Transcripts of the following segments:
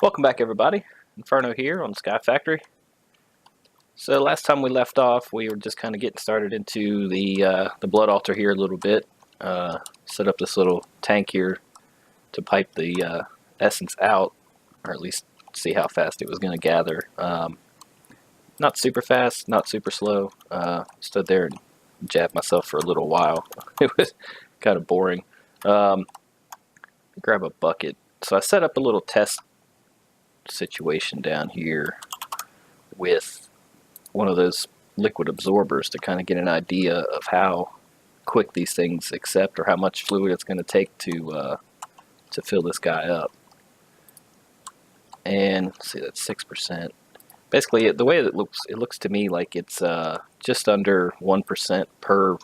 Welcome back, everybody. Inferno here on Sky Factory. So last time we left off, we were just kind of getting started into the blood altar here a little bit. Set up this little tank here to pipe the essence out, or at least see how fast it was going to gather. Not super fast, not super slow. Stood there and jabbed myself for a little while. It was kind of boring. Grab a bucket. So I set up a little test situation down here with one of those liquid absorbers to kind of get an idea of how quick these things accept or how much fluid it's going to take to fill this guy up. And let's see, that's 6%. Basically, the way it looks to me like it's just under 1% per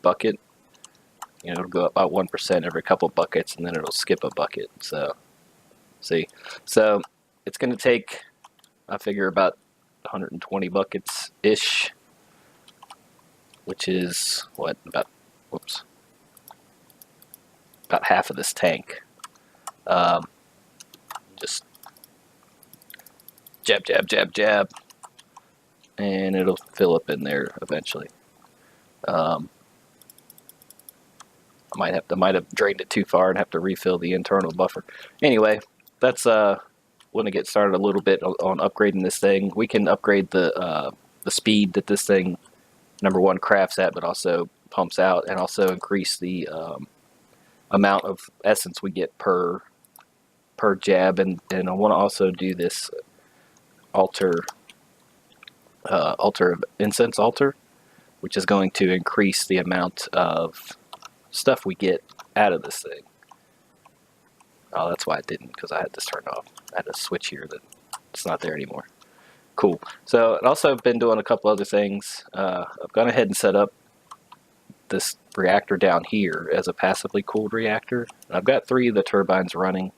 bucket. You know, it'll go up about 1% every couple buckets, and then it'll skip a bucket. So, see, so it's going to take, I figure, about 120 buckets-ish, which is, what, about half of this tank. Just jab, jab, jab, jab, and it'll fill up in there eventually. I might have drained it too far and have to refill the internal buffer. Anyway, that's want to get started a little bit on upgrading this thing. We can upgrade the speed that this thing, number one, crafts at, but also pumps out, and also increase the amount of essence we get per jab. And I want to also do this incense altar, which is going to increase the amount of stuff we get out of this thing. Oh, that's why I didn't, because I had this turned off. I had a switch here that it's not there anymore. Cool. So, and also I've been doing a couple other things. I've gone ahead and set up this reactor down here as a passively cooled reactor. I've got 3 of the turbines running.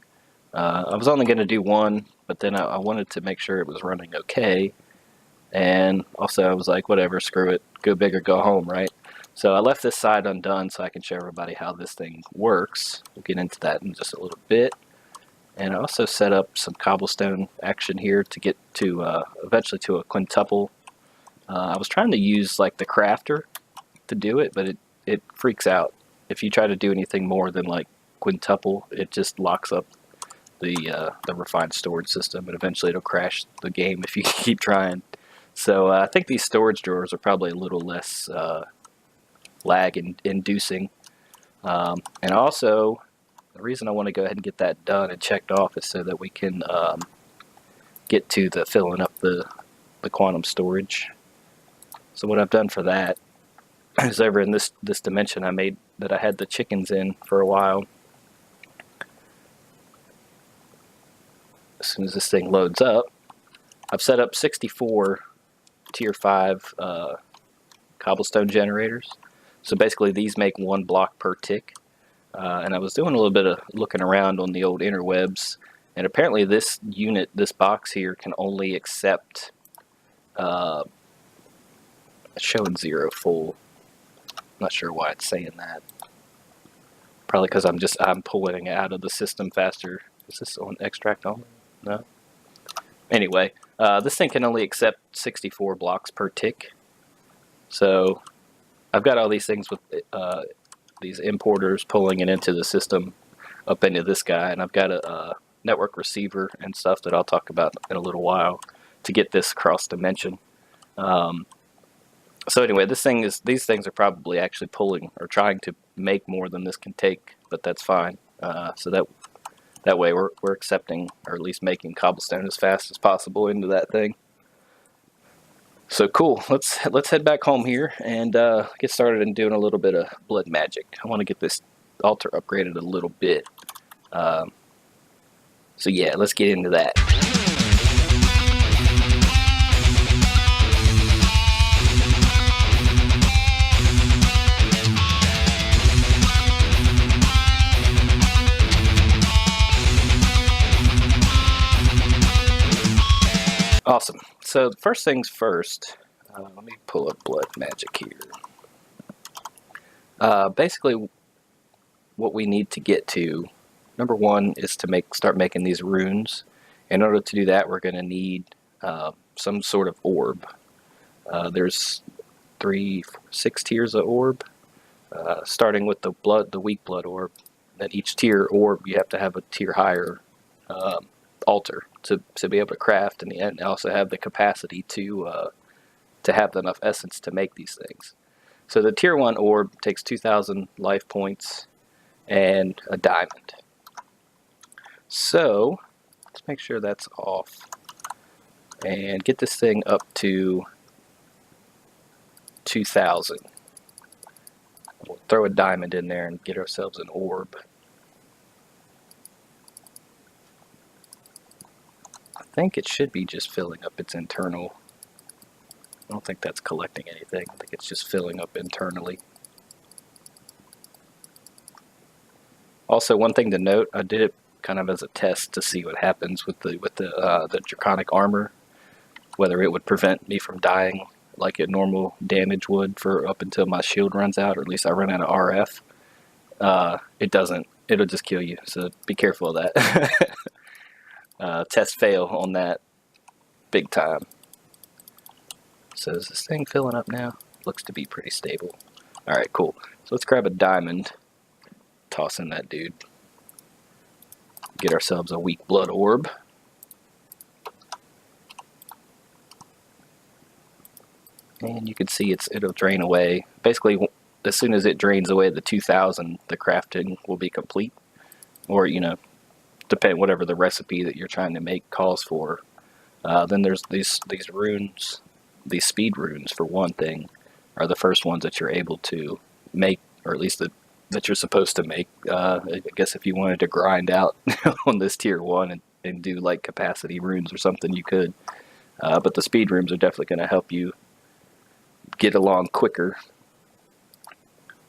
I was only going to do 1, but then I wanted to make sure it was running okay. And also I was like, whatever, screw it. Go big or go home, right? So I left this side undone so I can show everybody how this thing works. We'll get into that in just a little bit. And I also set up some cobblestone action here to get to eventually to a quintuple. I was trying to use like the crafter to do it, but it freaks out. If you try to do anything more than like quintuple, it just locks up the refined storage system, and eventually it'll crash the game if you keep trying. So I think these storage drawers are probably a little less lag inducing. And also, the reason I want to go ahead and get that done and checked off is so that we can get to the filling up the quantum storage. So what I've done for that is over in this dimension I made that I had the chickens in for a while. As soon as this thing loads up, I've set up 64 tier 5 cobblestone generators. So basically these make 1 block per tick. And I was doing a little bit of looking around on the old interwebs, and apparently this unit, this box here, can only accept, it's showing 0 full. Not sure why it's saying that. Probably because I'm pulling it out of the system faster. Is this on extract only? No? Anyway, this thing can only accept 64 blocks per tick. So I've got all these things with these importers pulling it into the system up into this guy, and I've got a network receiver and stuff that I'll talk about in a little while to get this cross dimension. So anyway, these things are probably actually pulling or trying to make more than this can take, but that's fine. So that way we're accepting, or at least making cobblestone as fast as possible into that thing. So cool. Let's head back home here and get started in doing a little bit of blood magic. I want to get this altar upgraded a little bit. So yeah, let's get into that. Awesome. So first things first, let me pull up blood magic here. Basically, what we need to get to, number one, is to start making these runes In order to do that, we're going to need some sort of orb. There's 6 tiers of orb, starting with the weak blood orb. Then each tier orb, you have to have a tier higher altar to be able to craft, and also have the capacity to have enough essence to make these things. So the tier 1 orb takes 2,000 life points and a diamond. So let's make sure that's off and get this thing up to 2,000. We'll throw a diamond in there and get ourselves an orb. I think it should be just filling up its internal. I don't think that's collecting anything. I think it's just filling up internally. Also, one thing to note, I did it kind of as a test to see what happens with the draconic armor, whether it would prevent me from dying like a normal damage would for up until my shield runs out, or at least I run out of RF. It doesn't. It'll just kill you, so be careful of that. Test fail on that big time. So is this thing filling up now? Looks to be pretty stable. Alright, cool. So let's grab a diamond, toss in that dude, get ourselves a weak blood orb. And you can see it'll drain away. Basically, as soon as it drains away the 2,000, the crafting will be complete. Or, you know, depend whatever the recipe that you're trying to make calls for. Then there's these runes, these speed runes for one thing, are the first ones that you're able to make, or at least that you're supposed to make. I guess if you wanted to grind out on this tier 1 and do like capacity runes or something, you could. But the speed runes are definitely going to help you get along quicker.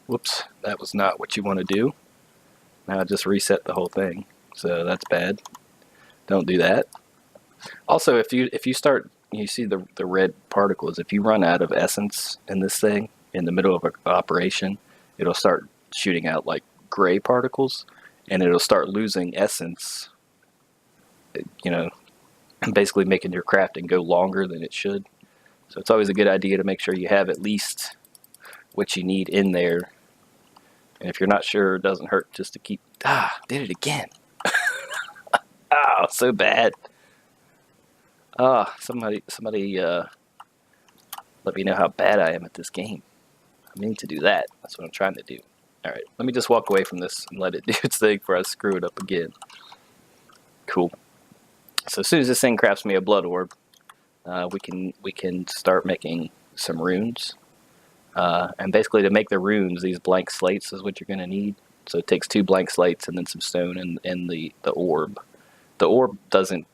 Whoops, that was not what you want to do. Now I just reset the whole thing, so that's bad. Don't do that. Also, if you start, you see the red particles. If you run out of essence in this thing in the middle of an operation, it'll start shooting out like gray particles, and it'll start losing essence. You know, basically making your crafting go longer than it should. So it's always a good idea to make sure you have at least what you need in there. And if you're not sure, it doesn't hurt just to keep... did it again. So bad. Somebody let me know how bad I am at this game. I mean to do that. That's what I'm trying to do. Alright, let me just walk away from this and let it do its thing before I screw it up again. Cool. So as soon as this thing crafts me a blood orb, we can start making some runes. And basically to make the runes, these blank slates is what you're going to need. So it takes 2 blank slates and then some stone and the orb. The orb doesn't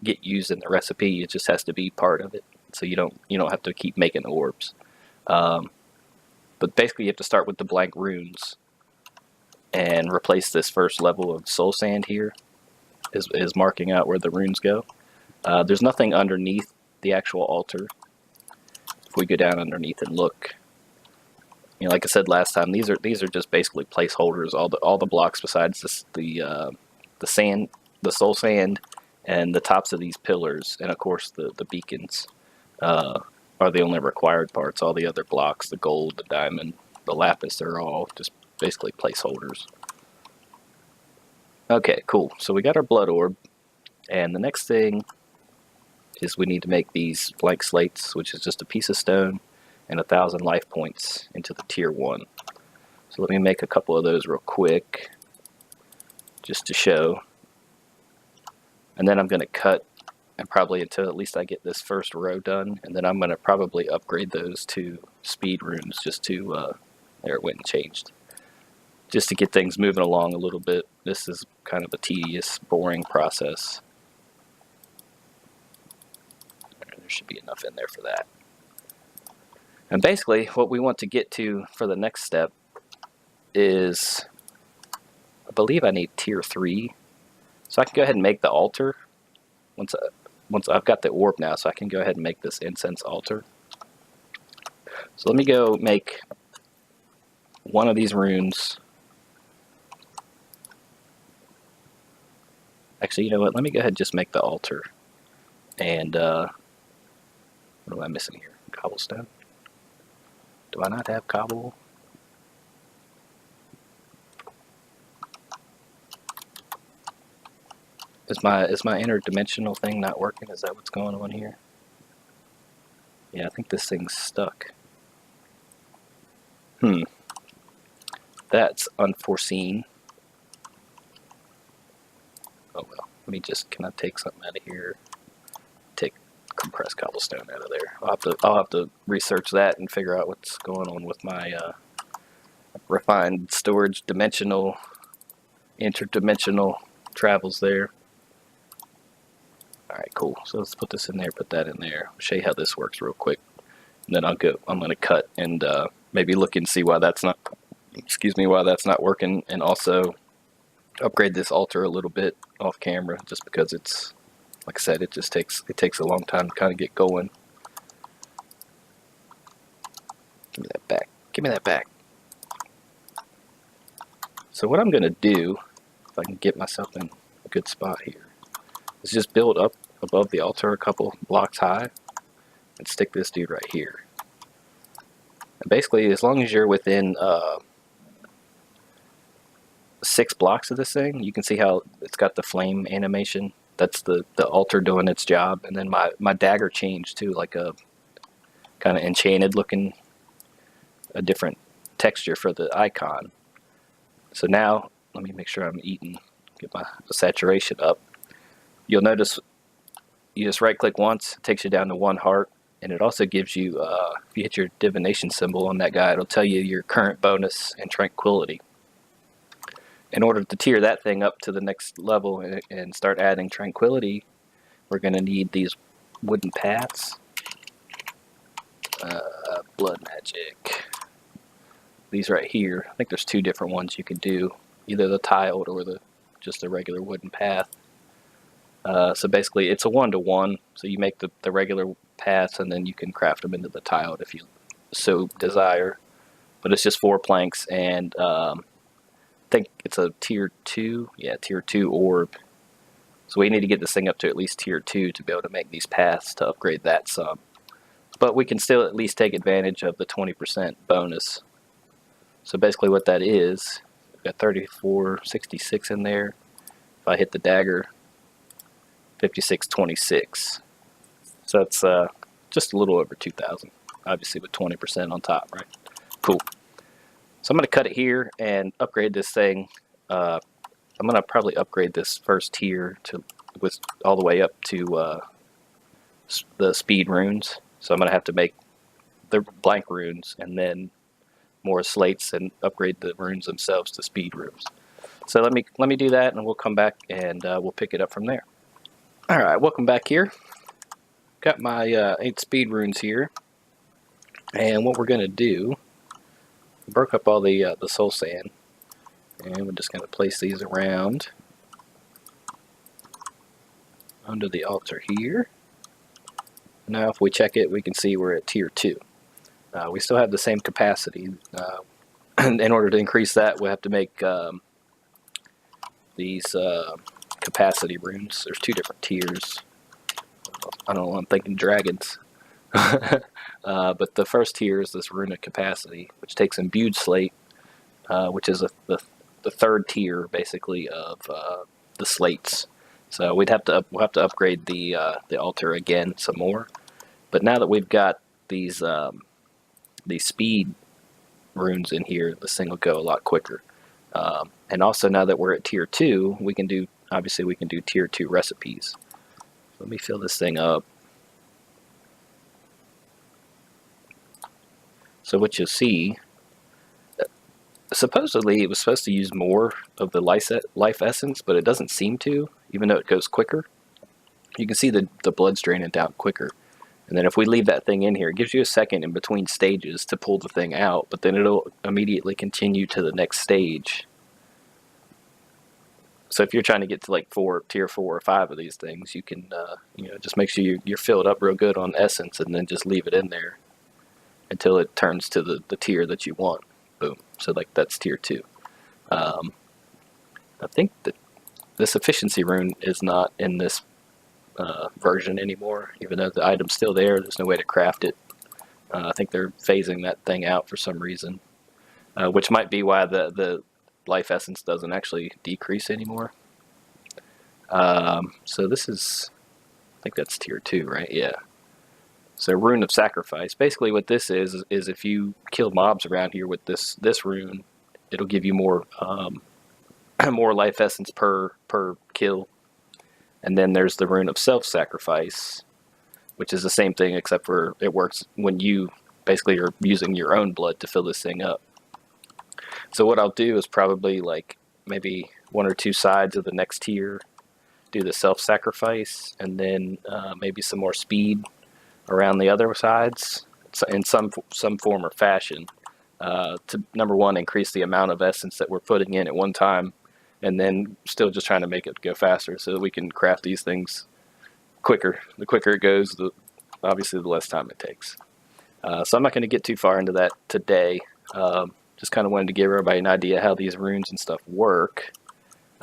get used in the recipe, it just has to be part of it. So you don't have to keep making orbs. But basically you have to start with the blank runes and replace this first level of soul sand here is marking out where the runes go. There's nothing underneath the actual altar. If we go down underneath and look, you know, like I said last time, these are just basically placeholders. All the blocks besides this, the sand, the soul sand, and the tops of these pillars, and of course the beacons are the only required parts. All the other blocks, the gold, the diamond, the lapis, they're all just basically placeholders. Okay, cool. So we got our blood orb, and the next thing is we need to make these blank slates, which is just a piece of stone and 1,000 life points into the tier 1. So let me make a couple of those real quick, just to show. And then I'm going to cut, and probably until at least I get this first row done, and then I'm going to probably upgrade those to speed runes, just to, there it went and changed. Just to get things moving along a little bit. This is kind of a tedious, boring process. There should be enough in there for that. And basically, what we want to get to for the next step is, I believe I need tier 3. So I can go ahead and make the altar. Once I've got the orb now, so I can go ahead and make this incense altar. So let me go make one of these runes. Actually, you know what? Let me go ahead and just make the altar. And what am I missing here? Cobblestone? Do I not have cobble? Is my interdimensional thing not working? Is that what's going on here? Yeah, I think this thing's stuck. That's unforeseen. Oh well. Let me just, can I take something out of here? Take compressed cobblestone out of there. I'll have to research that and figure out what's going on with my refined storage interdimensional travels there. Alright, cool. So let's put this in there, put that in there. I'll show you how this works real quick. And then I'm gonna cut and maybe look and see why that's not working, and also upgrade this altar a little bit off camera, just because it's, like I said, it takes a long time to kind of get going. Give me that back. Give me that back. So what I'm gonna do, if I can get myself in a good spot here, is just build up above the altar a couple blocks high and stick this dude right here. And basically, as long as you're within 6 blocks of this thing, you can see how it's got the flame animation. That's the altar doing its job. And then my dagger changed to like a kind of enchanted looking, a different texture for the icon. So now, let me make sure I'm eating, get my saturation up. You'll notice you just right click once, it takes you down to 1 heart, and it also gives you, if you hit your divination symbol on that guy, it'll tell you your current bonus and tranquility. In order to tier that thing up to the next level and start adding tranquility, we're going to need these wooden paths. Blood magic. These right here, I think there's 2 different ones you can do, either the tiled or just the regular wooden path. So basically it's a 1-to-1, so you make the regular paths and then you can craft them into the tiled if you so desire. But it's just 4 planks, and I think it's a tier 2, yeah, tier 2 orb. So we need to get this thing up to at least tier 2 to be able to make these paths to upgrade that some. But we can still at least take advantage of the 20% bonus. So basically what that is, we've got 3466 in there. If I hit the dagger, 5626. So that's just a little over 2,000, obviously with 20% on top, right? Cool. So I'm going to cut it here and upgrade this thing. I'm going to probably upgrade this first tier with all the way up to the speed runes. So I'm going to have to make the blank runes and then more slates and upgrade the runes themselves to speed runes. So let me do that, and we'll come back and we'll pick it up from there. All right, welcome back here. Got my 8 speed runes here, and what we're going to do, broke up all the soul sand, and we're just going to place these around under the altar here. Now if we check it, we can see we're at tier 2. We still have the same capacity. In order to increase that, we'll have to make these capacity runes. There's 2 different tiers. I don't know, I'm thinking dragons. But the first tier is this rune of capacity, which takes imbued slate, which is the 3rd tier basically of the slates. So we'll have to upgrade the altar again some more. But now that we've got these speed runes in here, this thing will go a lot quicker. And also now that we're at tier 2, we can do tier 2 recipes. Let me fill this thing up. So what you'll see, supposedly it was supposed to use more of the life essence, but it doesn't seem to, even though it goes quicker. You can see the blood's draining down quicker. And then if we leave that thing in here, it gives you a second in between stages to pull the thing out, but then it'll immediately continue to the next stage. So if you're trying to get to like tier 4 or 5 of these things, you can just make sure you're filled up real good on essence, and then just leave it in there until it turns to the tier that you want. Boom. So like that's tier 2. I think that this efficiency rune is not in this version anymore, even though the item's still there. There's no way to craft it. I think they're phasing that thing out for some reason, which might be why the life essence doesn't actually decrease anymore. So this is, I think that's tier 2, right? Yeah. So Rune of Sacrifice. Basically what this is if you kill mobs around here with this rune, it'll give you more more life essence per kill. And then there's the Rune of Self-Sacrifice, which is the same thing except for it works when you basically are using your own blood to fill this thing up. So what I'll do is probably like maybe 1 or 2 sides of the next tier do the Self-Sacrifice, and then maybe some more speed around the other sides in some form or fashion to, number one, increase the amount of essence that we're putting in at one time, and then still just trying to make it go faster so that we can craft these things quicker. The quicker it goes, obviously the less time it takes. So I'm not going to get too far into that today. Just kind of wanted to give everybody an idea how these runes and stuff work,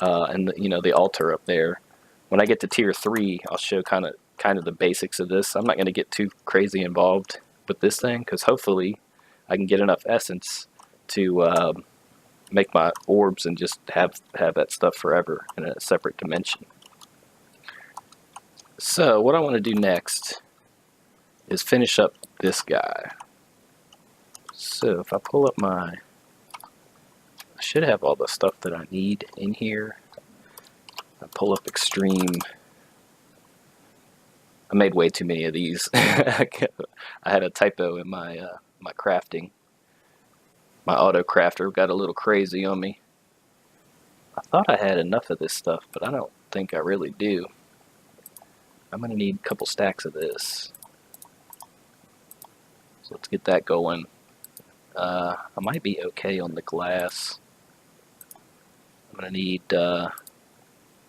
and the altar up there. When I get to tier 3, I'll show kind of the basics of this. I'm not going to get too crazy involved with this thing because hopefully I can get enough essence to make my orbs and just have that stuff forever in a separate dimension. So what I want to do next is finish up this guy. So if I pull up I should have all the stuff that I need in here. I pull up Extreme. I made way too many of these. I had a typo in my my crafting. My auto crafter got a little crazy on me. I thought I had enough of this stuff, but I don't think I really do. I'm going to need a couple stacks of this. So let's get that going. I might be okay on the glass. I'm going to need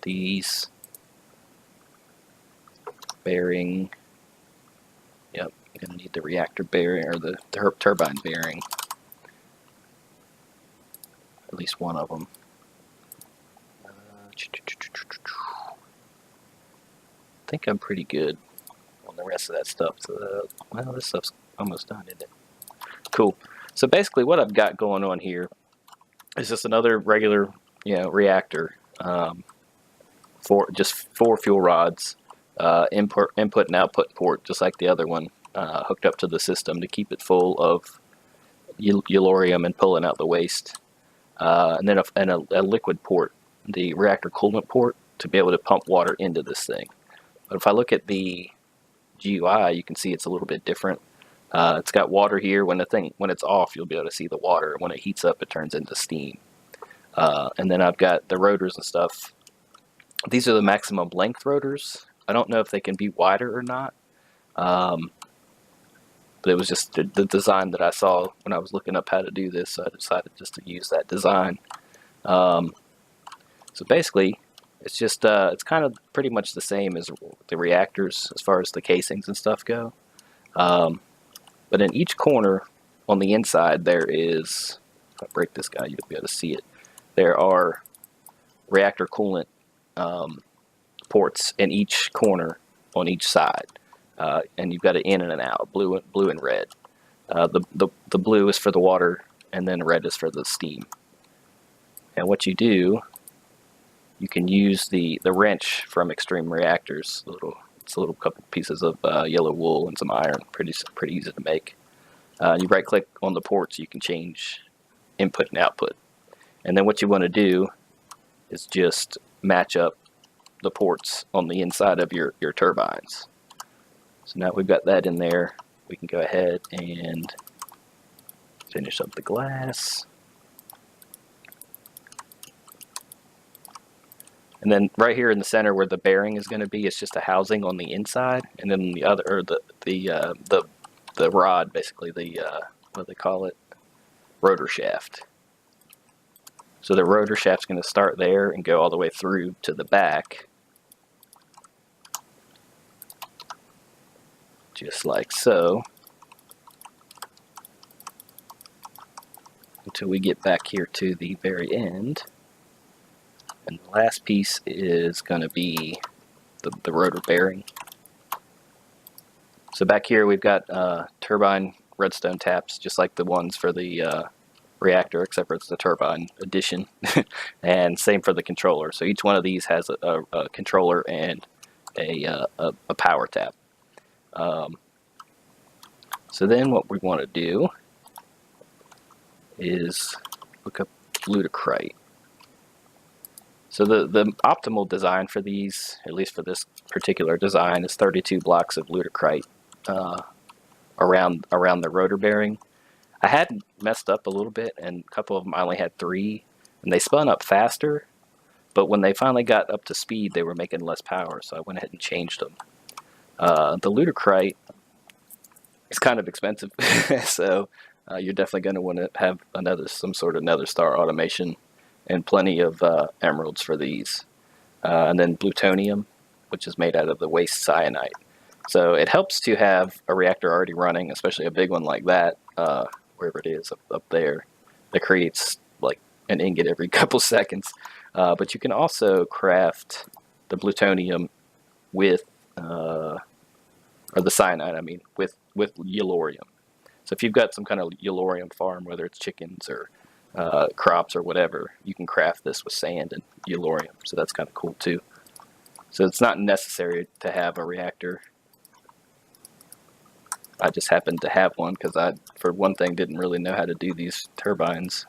these. Bearing. Yep, I'm going to need the reactor bearing, or the turbine bearing. At least one of them. I think I'm pretty good on the rest of that stuff. So, well, this stuff's almost done, isn't it? Cool. So basically what I've got going on here is just another regular, reactor. Just 4 fuel rods, input and output port, just like the other one, hooked up to the system to keep it full of Yellorium and pulling out the waste. And then a liquid port, the reactor coolant port, to be able to pump water into this thing. But if I look at the GUI, you can see it's a little bit different. It's got water here. When it's off, you'll be able to see the water. When it heats up, it turns into steam. And then I've got the rotors and stuff. These are the maximum length rotors. I don't know if they can be wider or not. But it was just the design that I saw when I was looking up how to do this, so I decided just to use that design. So basically, it's just it's kind of pretty much the same as the reactors as far as the casings and stuff go. But in each corner on the inside there is, if I break this guy, you'll be able to see it. There are reactor coolant ports in each corner on each side. And you've got an in and an out, blue and red. The blue is for the water, and then red is for the steam. And what you do, you can use the wrench from Extreme Reactors. It's a little couple pieces of yellow wool and some iron, pretty easy to make. You right click on the ports, you can change input and output. And then what you want to do is just match up the ports on the inside of your turbines. So now we've got that in there, we can go ahead and finish up the glass. And then right here in the center where the bearing is going to be, it's just a housing on the inside, and then the other, or the rod, basically what do they call it? Rotor shaft. So the rotor shaft's going to start there and go all the way through to the back. Just like so, until we get back here to the very end. And the last piece is going to be the rotor bearing. So back here we've got turbine redstone taps, just like the ones for the reactor, except for it's the turbine edition. And same for the controller. So each one of these has a controller and a power tap. So then what we want to do is look up lutecrite. So the optimal design for these, at least for this particular design, is 32 blocks of lutecrite around the rotor bearing. I had messed up a little bit, and a couple of them I only had 3, and they spun up faster, but when they finally got up to speed, they were making less power, so I went ahead and changed them. The lutecrite is kind of expensive, so you're definitely going to want to have some sort of nether star automation and plenty of emeralds for these. And then plutonium, which is made out of the waste cyanide. So it helps to have a reactor already running, especially a big one like that, wherever it is up there, that creates like an ingot every couple seconds. But you can also craft the plutonium with, or the cyanide, I mean, with yellorium. So if you've got some kind of yellorium farm, whether it's chickens or crops or whatever, you can craft this with sand and yellorium. So that's kind of cool too. So it's not necessary to have a reactor. I just happened to have one because I, for one thing, didn't really know how to do these turbines.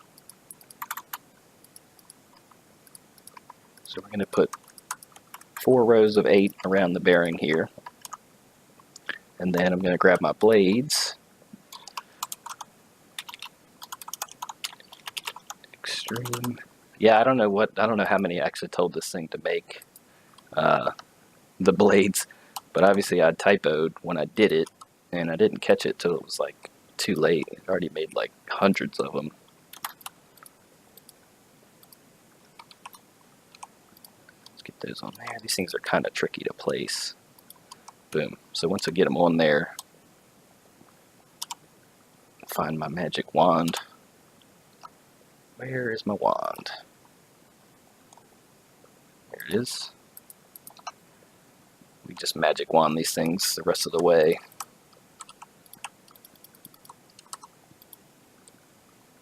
So we're going to put 4 rows of 8 around the bearing here. And then I'm going to grab my blades. Extreme. Yeah, I don't know how many I actually told this thing to make the blades, but obviously I typoed when I did it, and I didn't catch it till it was like too late. It already made like hundreds of them. Let's get those on there. These things are kind of tricky to place. Boom. So once I get them on there, find my magic wand. Where is my wand? There it is. We just magic wand these things the rest of the way.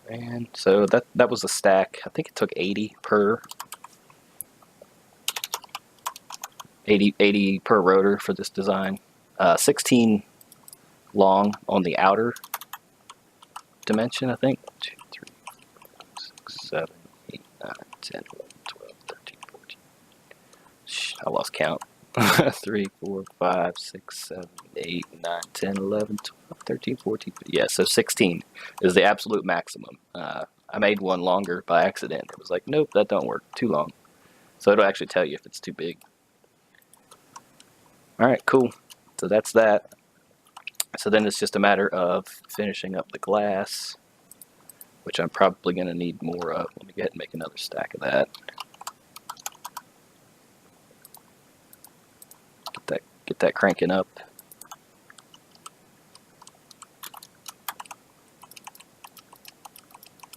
And so that was a stack. I think it took 80 per 80 per rotor for this design. 16 long on the outer dimension, I think. 2, 3, 4, 5, 6, 7, 8, 9, 10, 11, 12, 13, 14. I lost count. 3, 4, 5, 6, 7, 8, 9, 10, 11, 12, 13, 14. Yeah, so 16 is the absolute maximum. I made one longer by accident. It was like, nope, that don't work. Too long. So it'll actually tell you if it's too big. Alright, cool. So that's that. So then it's just a matter of finishing up the glass, which I'm probably going to need more of. Let me go ahead and make another stack of that. Get that cranking up.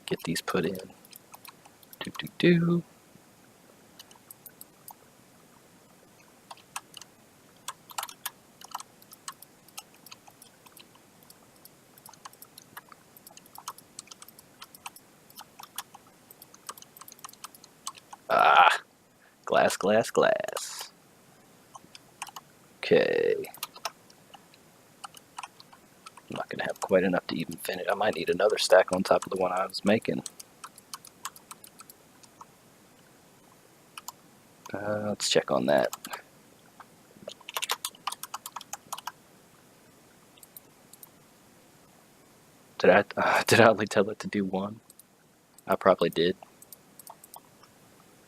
Get these put in. Do. Ah, glass. Okay. I'm not going to have quite enough to even finish. I might need another stack on top of the one I was making. Let's check on that. Did I only tell it to do one? I probably did.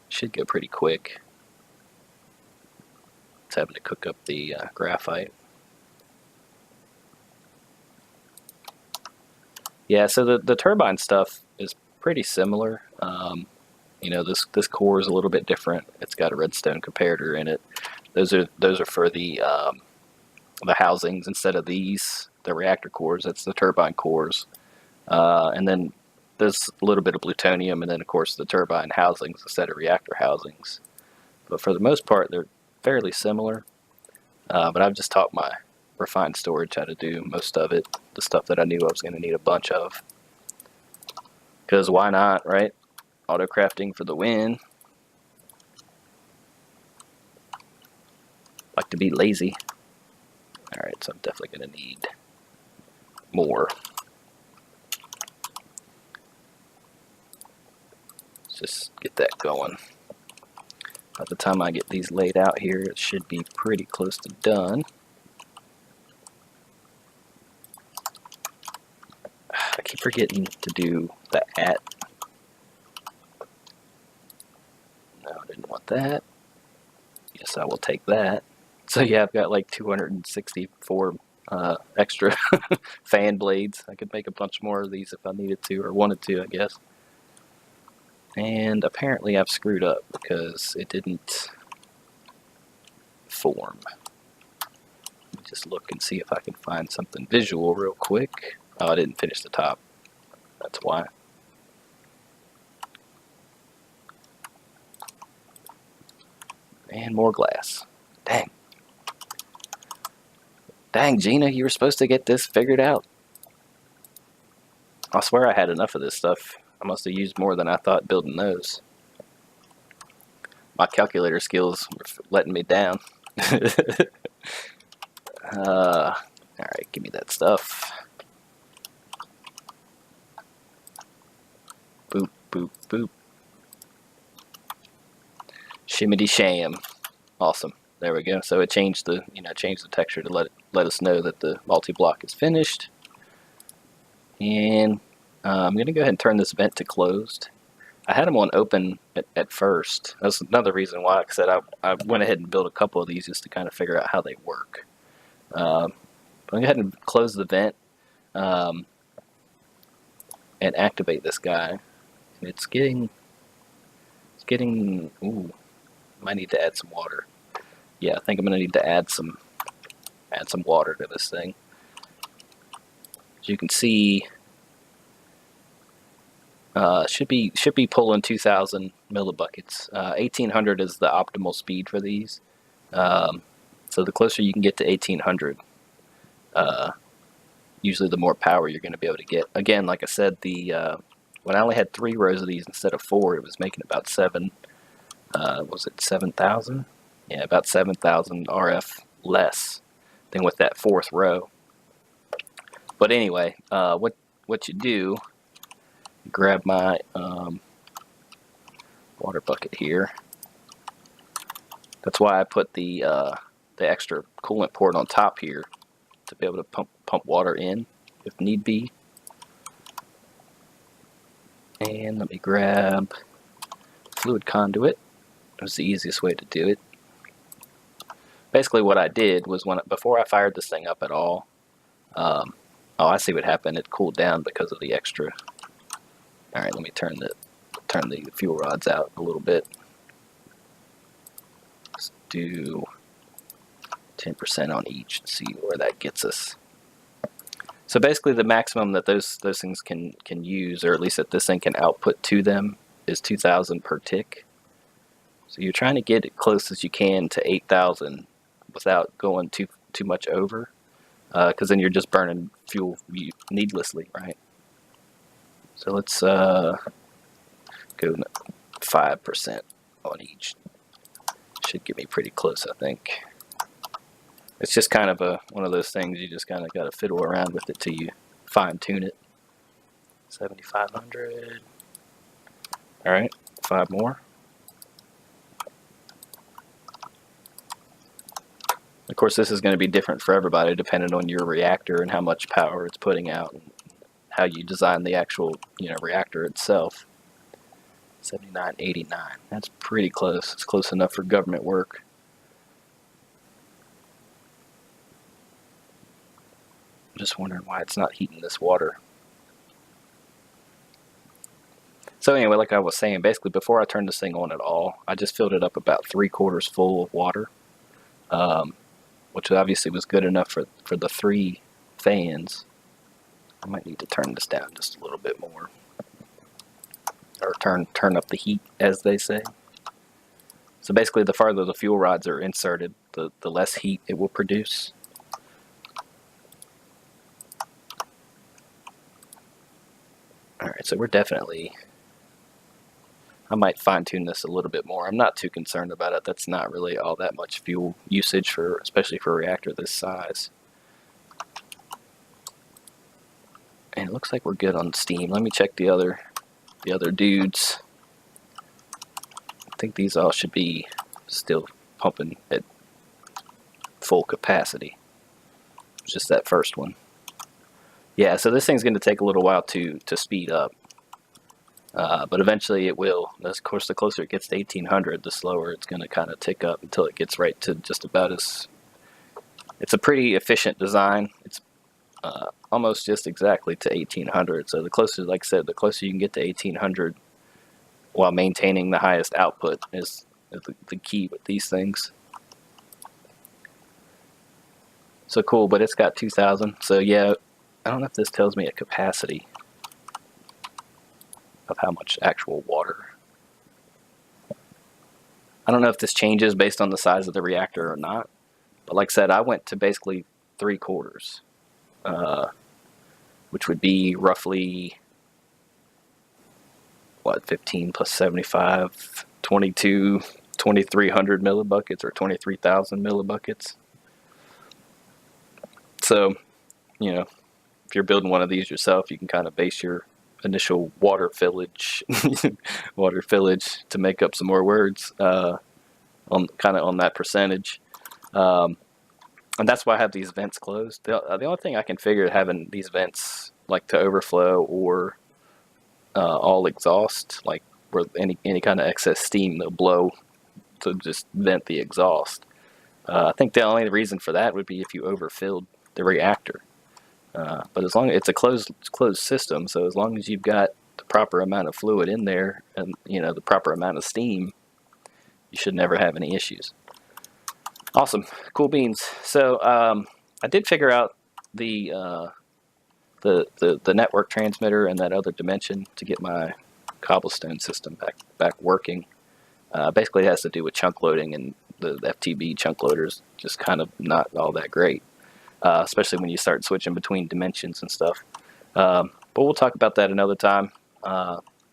Should go pretty quick. It's having to cook up the graphite. Yeah, so the turbine stuff is pretty similar. You know, this core is a little bit different. It's got a redstone comparator in it. Those are for the housings instead of these, the reactor cores. That's the turbine cores. And then there's a little bit of plutonium, and then of course the turbine housings instead of reactor housings. But for the most part, they're fairly similar. But I've just taught my refined storage how to do most of it, the stuff that I knew I was going to need a bunch of. Because why not, right? Auto crafting for the win. Like to be lazy. Alright, so I'm definitely going to need more. Let's just get that going. By the time I get these laid out here, it should be pretty close to done. I keep forgetting to do the @ No, I didn't want that. Yes, I will take that. So yeah, I've got like 264 extra fan blades. I could make a bunch more of these if I needed to, or wanted to, I guess. And apparently I've screwed up because it didn't form. Let me just look and see if I can find something visual real quick. Oh, I didn't finish the top. That's why. And more glass. Dang. Dang, Gina, you were supposed to get this figured out. I swear I had enough of this stuff. I must have used more than I thought building those. My calculator skills were letting me down. Alright, give me that stuff. Boop, boop, boop. Shimmity sham. Awesome. There we go. So it changed the, changed the texture to let us know that the multi-block is finished. And I'm going to go ahead and turn this vent to closed. I had them on open at first. That's another reason why, like I said, I went ahead and built a couple of these just to kind of figure out how they work. But I'm going to go ahead and close the vent and activate this guy. And it's getting, ooh, might need to add some water. Yeah, I think I'm going to need to add some water to this thing. As you can see, should be pulling 2,000 millibuckets. 1,800 is the optimal speed for these. So the closer you can get to 1,800, usually the more power you're going to be able to get. Again, like I said, when I only had 3 rows of these instead of 4, it was making about 7,000? Yeah, about 7,000 RF less than with that 4th row. But anyway, what you do, grab my water bucket here. That's why I put the extra coolant port on top here to be able to pump water in if need be. And let me grab fluid conduit. That's the easiest way to do it. Basically what I did was before I fired this thing up at all, oh, I see what happened. It cooled down because of the extra. All right, let me turn the fuel rods out a little bit. Let's do 10% on each and see where that gets us. So basically, the maximum that those things can use, or at least that this thing can output to them, is 2,000 per tick. So you're trying to get it close as you can to 8,000 without going too much over, because then you're just burning fuel needlessly, right? So let's go 5% on each. Should get me pretty close, I think. It's just kind of one of those things you just kind of got to fiddle around with it till you fine tune it. 7,500. All right, 5 more. Of course, this is going to be different for everybody depending on your reactor and how much power it's putting out and how you design the actual, reactor itself. 79.89. That's pretty close. It's close enough for government work. I'm just wondering why it's not heating this water. So anyway, like I was saying, basically before I turned this thing on at all, I just filled it up about 3/4 full of water, which obviously was good enough for the 3 fans. I might need to turn this down just a little bit more. or turn up the heat, as they say. So basically, the farther the fuel rods are inserted, the less heat it will produce. Alright, so we're definitely... I might fine-tune this a little bit more. I'm not too concerned about it. That's not really all that much fuel usage, especially for a reactor this size. And it looks like we're good on steam. Let me check the other dudes. I think these all should be still pumping at full capacity. It's just that first one. Yeah, so this thing's going to take a little while to speed up. But eventually it will. Of course, the closer it gets to 1800, the slower it's going to kind of tick up until it gets right to just about as... It's a pretty efficient design. It's almost just exactly to 1800. So the closer, like I said, the closer you can get to 1800 while maintaining the highest output is the key with these things. So cool, but it's got 2000. So yeah, I don't know if this tells me a capacity of how much actual water. I don't know if this changes based on the size of the reactor or not. But like I said, I went to basically 3/4, which would be roughly, what, 15 plus 75, 2300 millibuckets or 23,000 millibuckets. So, you know, if you're building one of these yourself, you can kind of base your initial water fillage to make up some more words on that percentage. And that's why I have these vents closed. The only thing I can figure having these vents like to overflow or all exhaust, like where any kind of excess steam they'll blow to just vent the exhaust. I think the only reason for that would be if you overfilled the reactor. But as long as it's a closed system, so as long as you've got the proper amount of fluid in there and the proper amount of steam, you should never have any issues. Awesome, cool beans. So I did figure out the network transmitter and that other dimension to get my cobblestone system back working. Basically, it has to do with chunk loading, and the FTB chunk loaders just kind of not all that great. Especially when you start switching between dimensions and stuff. But we'll talk about that another time.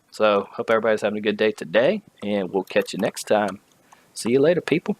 So hope everybody's having a good day today, and we'll catch you next time. See you later, people.